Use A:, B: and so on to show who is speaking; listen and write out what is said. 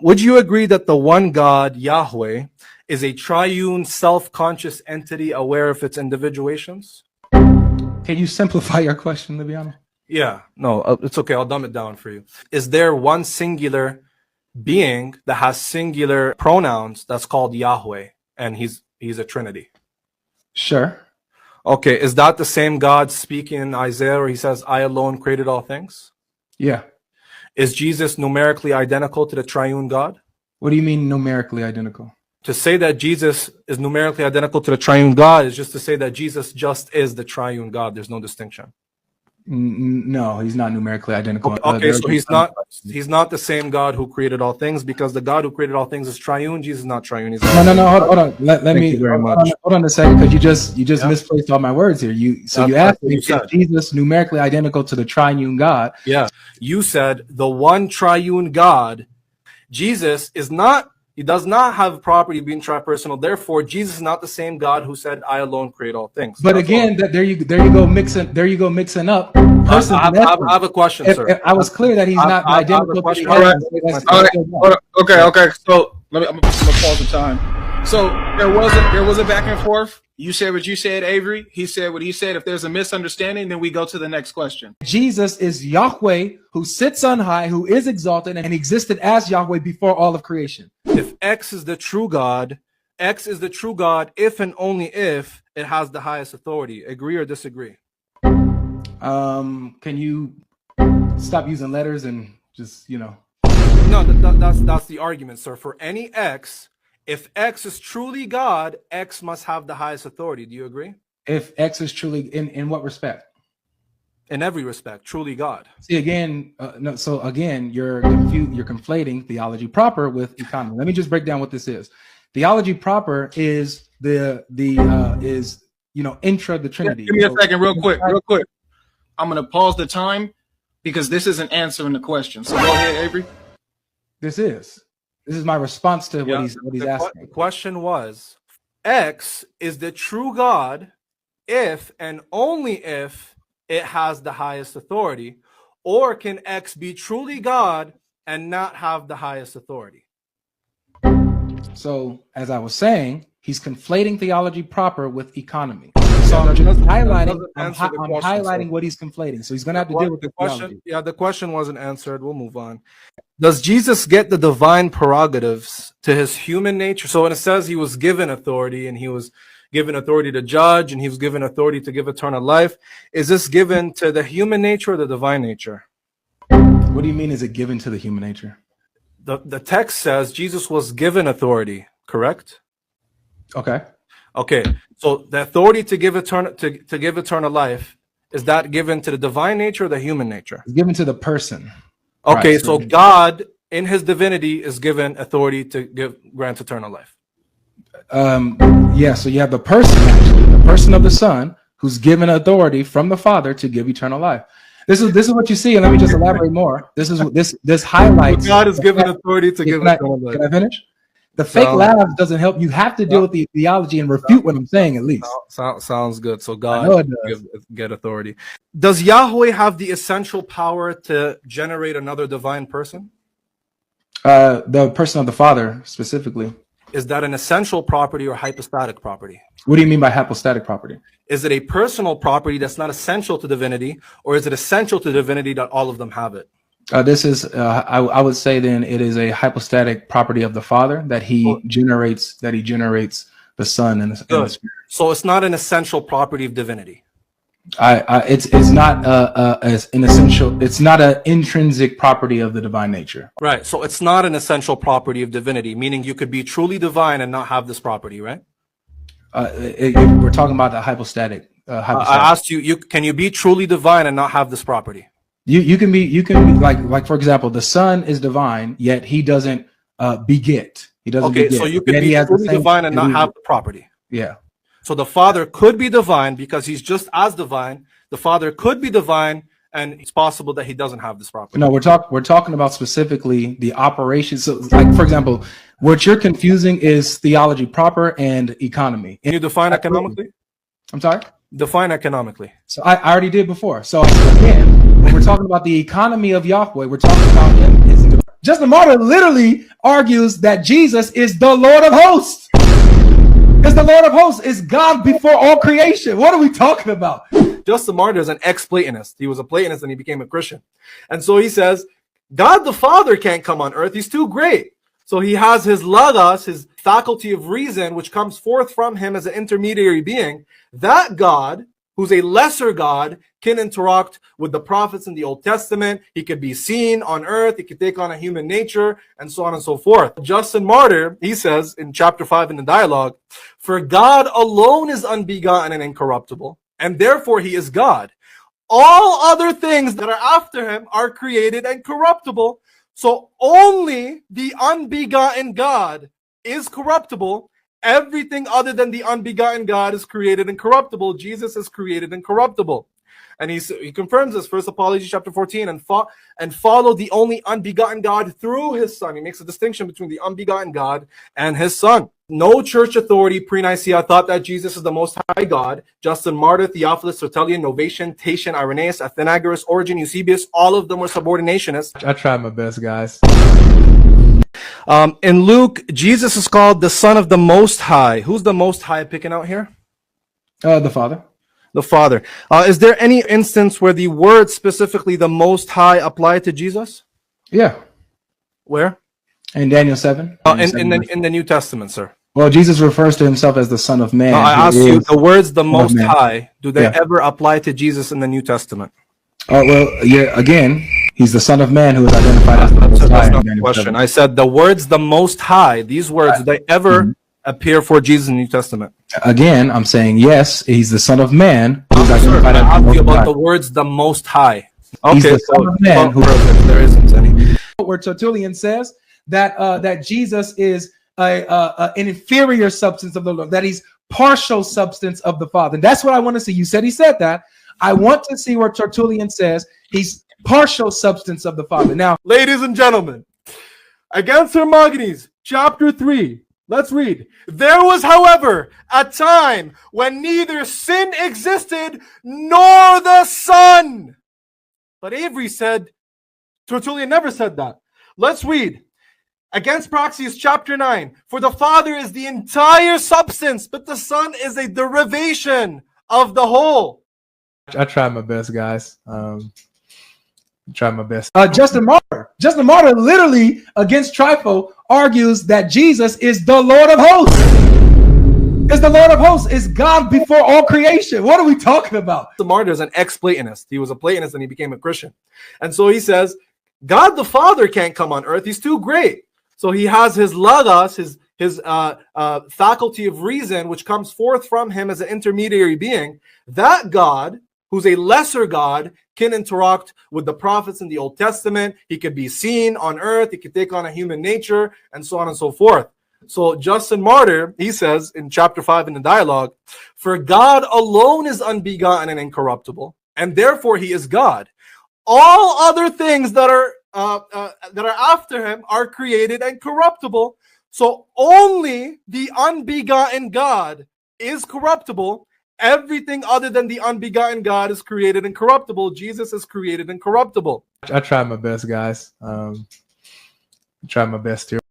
A: Would you agree that the one God, Yahweh, is a triune, self-conscious entity aware of its individuations?
B: Can you simplify your question, Liviano?
A: Yeah, no, it's okay. I'll dumb it down for you. Is there one singular being that has singular pronouns that's called Yahweh, and he's a trinity?
B: Sure.
A: Okay, is that the same God speaking in Isaiah where he says, I alone created all things?
B: Yeah.
A: Is Jesus numerically identical to the triune God?
B: What do you mean numerically identical?
A: To say that Jesus is numerically identical to the triune God is just to say that Jesus just is the triune God. There's no distinction.
B: No, he's not numerically identical.
A: Okay, so he's not the same God who created all things, because the God who created all things is triune. Jesus is not triune. He's
B: no. Hold on. Let me hold on a second, because you just misplaced all my words here. You asked me, is Jesus numerically identical to the triune God?
A: Yeah, you said the one triune God. Jesus is not. He does not have a property of being tripersonal. Therefore, Jesus is not the same God who said, "I alone create all things."
B: But again, there you go mixing up.
A: I have a question, sir.
B: I was clear that he's not identical.
C: All right. Okay. So I'm gonna pause the time. So there was a back and forth. You said what you said, Avery. He said what he said. If there's a misunderstanding, then we go to the next question.
B: Jesus is Yahweh, who sits on high, who is exalted, and existed as Yahweh before all of creation.
A: If X is the true God, X is the true God if and only if it has the highest authority. Agree or disagree?
B: Can you stop using letters and just,
A: No, that's the argument, sir. For any X, if X is truly God, X must have the highest authority. Do you agree?
B: If X is truly, in what respect?
A: In every respect, truly God.
B: See, again, no. So again, you're conflating theology proper with economy. Let me just break down what this is. Theology proper is intra the Trinity.
C: Give me a second, real quick. I'm gonna pause the time because this isn't answering the question. So go ahead, Avery.
B: This is my response to what he's asking.
A: The question was, X is the true God if and only if it has the highest authority, or can X be truly God and not have the highest authority?
B: So, as I was saying, he's conflating theology proper with economy. So I'm just highlighting what he's conflating. So he's going to have to deal with the question.
A: Yeah, the question wasn't answered. We'll move on. Does Jesus get the divine prerogatives to his human nature? So when it says he was given authority, and he was given authority to judge, and he was given authority to give eternal life, is this given to the human nature or the divine nature?
B: What do you mean, is it given to the human nature?
A: The text says Jesus was given authority, correct?
B: Okay.
A: So the authority to give eternal life, is that given to the divine nature or the human nature?
B: It's given to the person.
A: Okay,
B: right,
A: so God in his divinity is given authority to grant eternal life.
B: Yeah, so you have the person, actually, the person of the Son, who's given authority from the Father to give eternal life. This is what you see, and let me just elaborate more. This highlights.
A: God is given authority to give eternal life.
B: Can I finish? The fake laughs doesn't help. You have to deal with the theology and refute what I'm saying, at least.
A: Sounds good. So God get authority. Does Yahweh have the essential power to generate another divine person?
B: The person of the Father, specifically.
A: Is that an essential property or hypostatic property?
B: What do you mean by hypostatic property?
A: Is it a personal property that's not essential to divinity, or is it essential to divinity that all of them have it?
B: This is, I would say then it is a hypostatic property of the Father that he generates the Son and the Spirit.
A: So it's not an essential property of divinity.
B: It's not an essential. It's not an intrinsic property of the divine nature.
A: Right. So it's not an essential property of divinity, meaning you could be truly divine and not have this property, right?
B: We're talking about the hypostatic.
A: I asked you, can you be truly divine and not have this property?
B: You can be like for example, the Son is divine, yet he doesn't beget. He doesn't.
A: Okay,
B: beget.
A: so you can be truly divine and not have the property.
B: Yeah.
A: So the Father could be divine because he's just as divine. The Father could be divine, and it's possible that he doesn't have this property.
B: No, we're talking about specifically the operation. So, like for example, what you're confusing is theology proper and economy.
A: Can you define economically?
B: I'm sorry?
A: Define economically.
B: So I already did before. So again, when we're talking about the economy of Yahweh, we're talking about him. Justin Martyr literally argues that Jesus is the Lord of hosts. Is the Lord of hosts, is God before all creation. What are we talking about?
A: Justin Martyr is an ex-Platonist. He was a Platonist and he became a Christian. And so he says, God the Father can't come on earth. He's too great. So he has his logos, his faculty of reason, which comes forth from him as an intermediary being. That God, who's a lesser God, can interact with the prophets in the Old Testament. He could be seen on earth. He could take on a human nature, and so on and so forth. Justin Martyr, he says in chapter 5 in the dialogue, for God alone is unbegotten and incorruptible, and therefore he is God. All other things that are after him are created and corruptible. So only the unbegotten God is corruptible. Everything other than the unbegotten God is created and corruptible. Jesus is created and corruptible. And he confirms this, First Apology chapter 14, and follow the only unbegotten God through his Son. He makes a distinction between the unbegotten God and his Son. No church authority pre-Nicaea thought that Jesus is the Most High God. Justin Martyr, Theophilus, Tertullian, Novatian, Tatian, Irenaeus, Athenagoras, Origen, Eusebius, all of them were subordinationists.
B: I tried my best, guys.
A: In Luke, Jesus is called the Son of the Most High. Who's the Most High picking out here?
B: The Father.
A: The Father. Is there any instance where the word specifically the Most High applied to Jesus?
B: Yeah.
A: Where?
B: In Daniel 7.
A: In the New Testament, sir.
B: Well, Jesus refers to himself as the Son of Man.
A: No, I asked you, the words the Most High, do they
B: Yeah.
A: ever apply to Jesus in the New Testament?
B: Oh, well, yeah, again, he's the Son of Man who is identified as the Most High.
A: That's not
B: in
A: the
B: Daniel
A: question.
B: 7.
A: I said the words the Most High, these words, do they ever appear for Jesus in the New Testament?
B: Again, I'm saying yes, he's the Son of Man who is
A: Sir,
B: identified
A: I
B: as the
A: asked you
B: Most
A: about
B: High.
A: the words the Most High.
B: He's
A: Okay,
B: the Son of Man who
A: there isn't any.
B: where Tertullian says that that Jesus is an inferior substance of the Lord, that he's partial substance of the Father. And that's what I want to see. You said he said that. I want to see where Tertullian says he's partial substance of the Father. Now,
A: Ladies and gentlemen, against Hermogenes, chapter 3, let's read. There was, however, a time when neither sin existed nor the Son. But Avery said, Tertullian never said that. Let's read. Against Praxeas, chapter 9. For the Father is the entire substance, but the Son is a derivation of the whole.
B: I tried my best, guys. Try my best. Justin Martyr literally against Trypho argues that Jesus is the Lord of hosts. Is the Lord of hosts, is God before all creation. What are we talking about?
A: Justin Martyr is an ex-Platonist. He was a Platonist and he became a Christian. And so he says, God the Father can't come on earth. He's too great. So he has his logos, his faculty of reason, which comes forth from him as an intermediary being. That God, who's a lesser God, can interact with the prophets in the Old Testament. He could be seen on earth. He could take on a human nature, and so on and so forth. So Justin Martyr, he says in chapter 5 in the dialogue, for God alone is unbegotten and incorruptible, and therefore he is God. All other things that are after him are created and corruptible. So only the unbegotten God is corruptible. Everything other than the unbegotten God is created and corruptible. Jesus is created and corruptible.
B: I tried my best, guys. Try my best here.